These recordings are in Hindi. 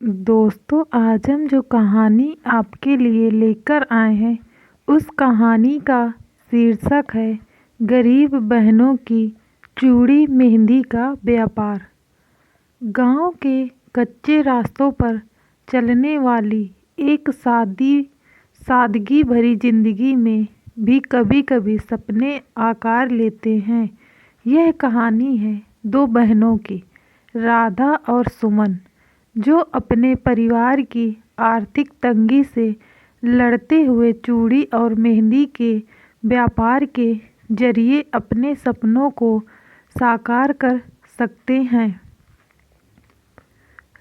दोस्तों, आज हम जो कहानी आपके लिए लेकर आए हैं उस कहानी का शीर्षक है गरीब बहनों की चूड़ी मेहंदी का व्यापार। गांव के कच्चे रास्तों पर चलने वाली एक सादगी भरी जिंदगी में भी कभी कभी सपने आकार लेते हैं। यह कहानी है दो बहनों की, राधा और सुमन, जो अपने परिवार की आर्थिक तंगी से लड़ते हुए चूड़ी और मेहंदी के व्यापार के जरिए अपने सपनों को साकार कर सकते हैं।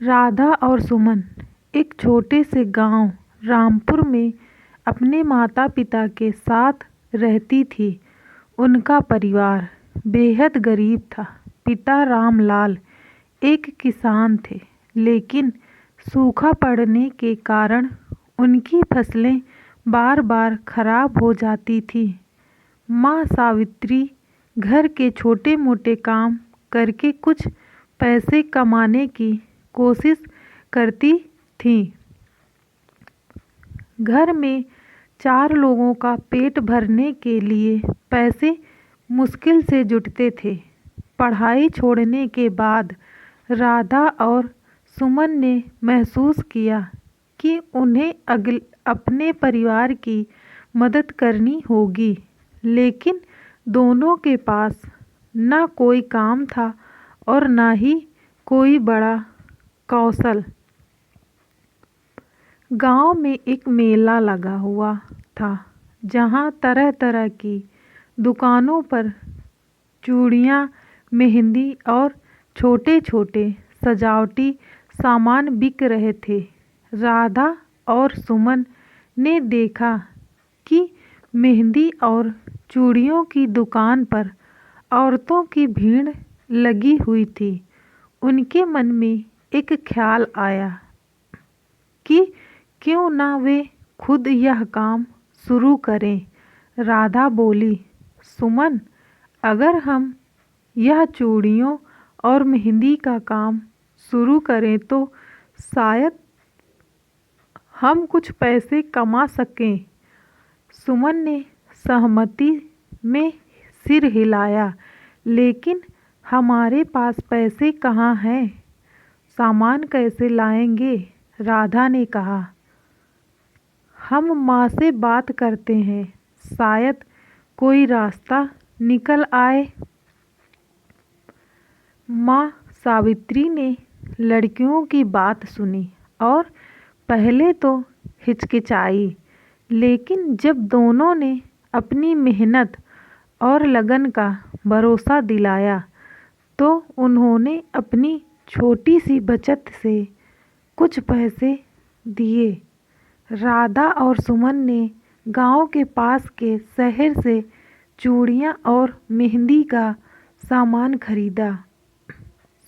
राधा और सुमन एक छोटे से गांव रामपुर में अपने माता पिता के साथ रहती थी। उनका परिवार बेहद गरीब था। पिता रामलाल एक किसान थे, लेकिन सूखा पड़ने के कारण उनकी फसलें बार बार खराब हो जाती थी। माँ सावित्री घर के छोटे मोटे काम करके कुछ पैसे कमाने की कोशिश करती थी। घर में 4 लोगों का पेट भरने के लिए पैसे मुश्किल से जुटते थे। पढ़ाई छोड़ने के बाद राधा और सुमन ने महसूस किया कि उन्हें अपने परिवार की मदद करनी होगी, लेकिन दोनों के पास ना कोई काम था और ना ही कोई बड़ा कौशल। गांव में एक मेला लगा हुआ था, जहां तरह तरह की दुकानों पर चूड़ियां, मेहंदी और छोटे छोटे सजावटी सामान बिक रहे थे। राधा और सुमन ने देखा कि मेहंदी और चूड़ियों की दुकान पर औरतों की भीड़ लगी हुई थी। उनके मन में एक ख्याल आया कि क्यों ना वे खुद यह काम शुरू करें। राधा बोली, सुमन, अगर हम यह चूड़ियों और मेहंदी का काम शुरू करें तो शायद हम कुछ पैसे कमा सकें। सुमन ने सहमति में सिर हिलाया, लेकिन हमारे पास पैसे कहाँ हैं? सामान कैसे लाएंगे? राधा ने कहा, हम माँ से बात करते हैं, शायद कोई रास्ता निकल आए। माँ सावित्री ने लड़कियों की बात सुनी और पहले तो हिचकिचाई, लेकिन जब दोनों ने अपनी मेहनत और लगन का भरोसा दिलाया तो उन्होंने अपनी छोटी सी बचत से कुछ पैसे दिए। राधा और सुमन ने गांव के पास के शहर से चूड़ियां और मेहंदी का सामान खरीदा।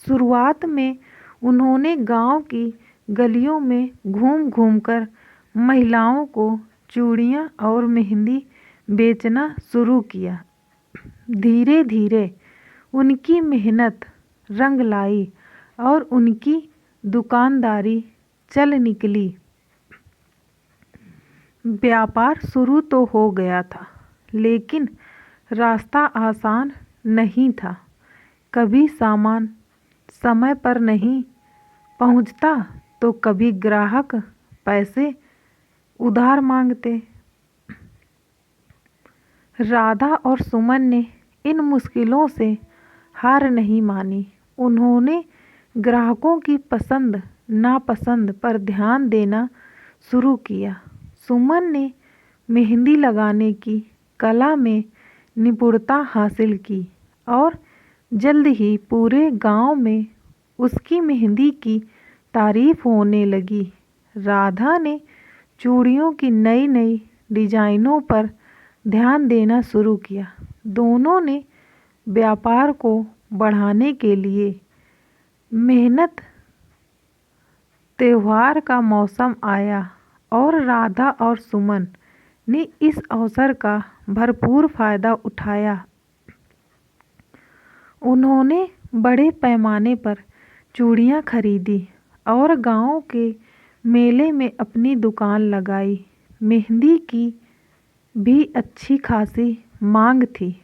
शुरुआत में उन्होंने गांव की गलियों में घूम घूमकर महिलाओं को चूड़ियां और मेहंदी बेचना शुरू किया। धीरे धीरे उनकी मेहनत रंग लाई और उनकी दुकानदारी चल निकली। व्यापार शुरू तो हो गया था, लेकिन रास्ता आसान नहीं था। कभी सामान समय पर नहीं पहुंचता तो कभी ग्राहक पैसे उधार मांगते। राधा और सुमन ने इन मुश्किलों से हार नहीं मानी। उन्होंने ग्राहकों की पसंद नापसंद पर ध्यान देना शुरू किया। सुमन ने मेहंदी लगाने की कला में निपुणता हासिल की और जल्द ही पूरे गांव में उसकी मेहंदी की तारीफ होने लगी। राधा ने चूड़ियों की नई नई डिजाइनों पर ध्यान देना शुरू किया। दोनों ने व्यापार को बढ़ाने के लिए मेहनत। त्योहार का मौसम आया और राधा और सुमन ने इस अवसर का भरपूर फायदा उठाया। उन्होंने बड़े पैमाने पर चूड़ियां खरीदी और गांव के मेले में अपनी दुकान लगाई। मेहंदी की भी अच्छी खासी मांग थी।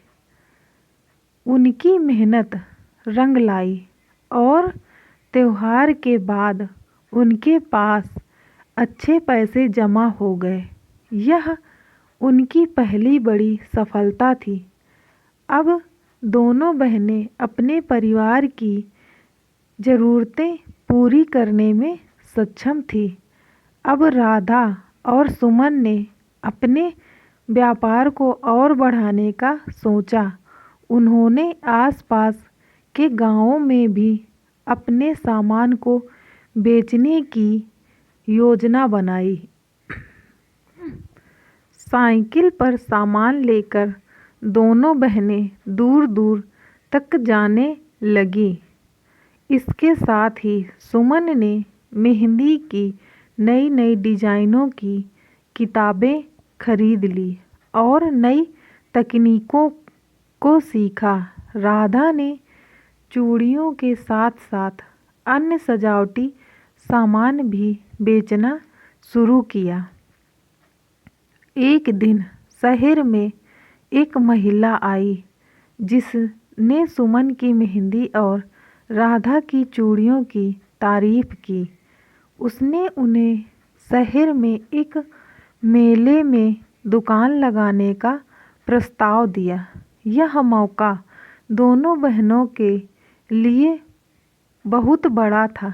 उनकी मेहनत रंग लाई और त्योहार के बाद उनके पास अच्छे पैसे जमा हो गए। यह उनकी पहली बड़ी सफलता थी। अब दोनों बहनें अपने परिवार की ज़रूरतें पूरी करने में सक्षम थी। अब राधा और सुमन ने अपने व्यापार को और बढ़ाने का सोचा। उन्होंने आसपास के गांवों में भी अपने सामान को बेचने की योजना बनाई। साइकिल पर सामान लेकर दोनों बहनें दूर दूर तक जाने लगीं। इसके साथ ही सुमन ने मेहंदी की नई नई डिजाइनों की किताबें खरीद ली और नई तकनीकों को सीखा। राधा ने चूड़ियों के साथ साथ अन्य सजावटी सामान भी बेचना शुरू किया। एक दिन शहर में एक महिला आई जिसने सुमन की मेहंदी और राधा की चूड़ियों की तारीफ की। उसने उन्हें शहर में एक मेले में दुकान लगाने का प्रस्ताव दिया। यह मौका दोनों बहनों के लिए बहुत बड़ा था।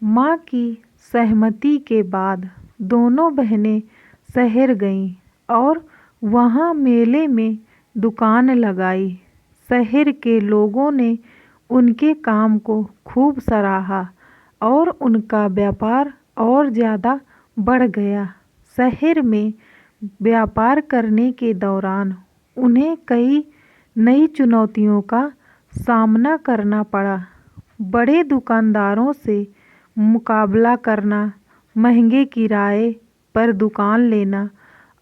माँ की सहमति के बाद दोनों बहनें शहर गईं और वहाँ मेले में दुकान लगाई। शहर के लोगों ने उनके काम को खूब सराहा और उनका व्यापार और ज़्यादा बढ़ गया। शहर में व्यापार करने के दौरान उन्हें कई नई चुनौतियों का सामना करना पड़ा। बड़े दुकानदारों से मुकाबला करना, महंगे किराए पर दुकान लेना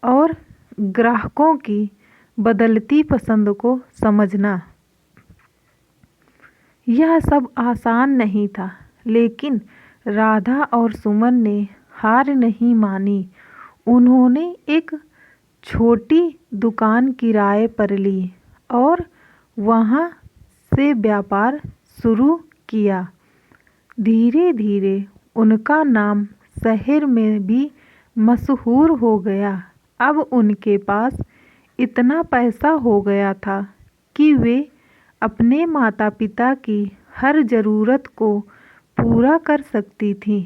और ग्राहकों की बदलती पसंद को समझना। यह सब आसान नहीं था, लेकिन राधा और सुमन ने हार नहीं मानी। उन्होंने एक छोटी दुकान किराए पर ली और वहाँ से व्यापार शुरू किया। धीरे धीरे उनका नाम शहर में भी मशहूर हो गया। अब उनके पास इतना पैसा हो गया था कि वे अपने माता पिता की हर ज़रूरत को पूरा कर सकती थीं।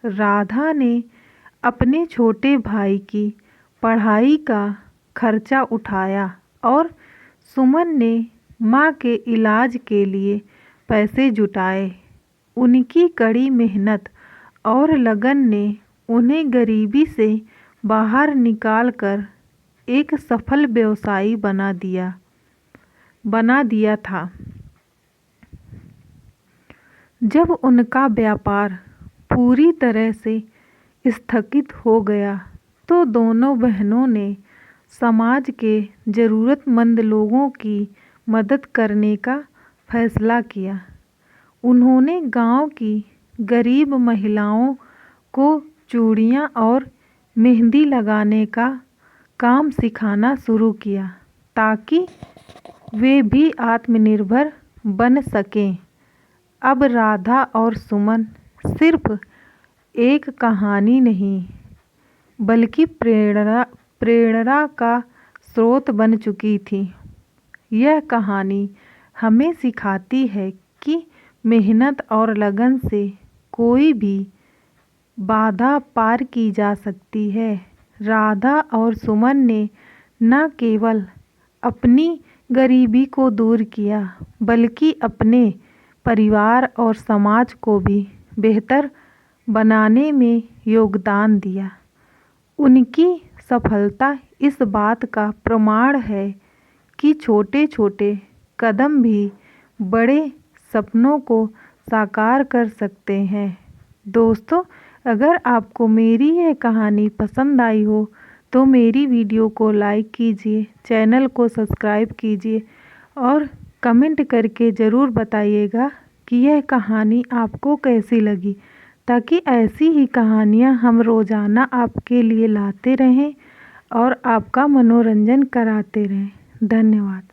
राधा ने अपने छोटे भाई की पढ़ाई का खर्चा उठाया और सुमन ने माँ के इलाज के लिए पैसे जुटाए। उनकी कड़ी मेहनत और लगन ने उन्हें गरीबी से बाहर निकालकर एक सफल व्यवसायी बना दिया था। जब उनका व्यापार पूरी तरह से स्थगित हो गया तो दोनों बहनों ने समाज के ज़रूरतमंद लोगों की मदद करने का फैसला किया। उन्होंने गांव की गरीब महिलाओं को चूड़ियाँ और मेहंदी लगाने का काम सिखाना शुरू किया ताकि वे भी आत्मनिर्भर बन सकें। अब राधा और सुमन सिर्फ एक कहानी नहीं, बल्कि प्रेरणा का स्रोत बन चुकी थी। यह कहानी हमें सिखाती है कि मेहनत और लगन से कोई भी बाधा पार की जा सकती है। राधा और सुमन ने न केवल अपनी गरीबी को दूर किया, बल्कि अपने परिवार और समाज को भी बेहतर बनाने में योगदान दिया। उनकी सफलता इस बात का प्रमाण है कि छोटे छोटे कदम भी बड़े सपनों को साकार कर सकते हैं। दोस्तों, अगर आपको मेरी यह कहानी पसंद आई हो तो मेरी वीडियो को लाइक कीजिए, चैनल को सब्सक्राइब कीजिए और कमेंट करके ज़रूर बताइएगा कि यह कहानी आपको कैसी लगी, ताकि ऐसी ही कहानियाँ हम रोज़ाना आपके लिए लाते रहें और आपका मनोरंजन कराते रहें। धन्यवाद।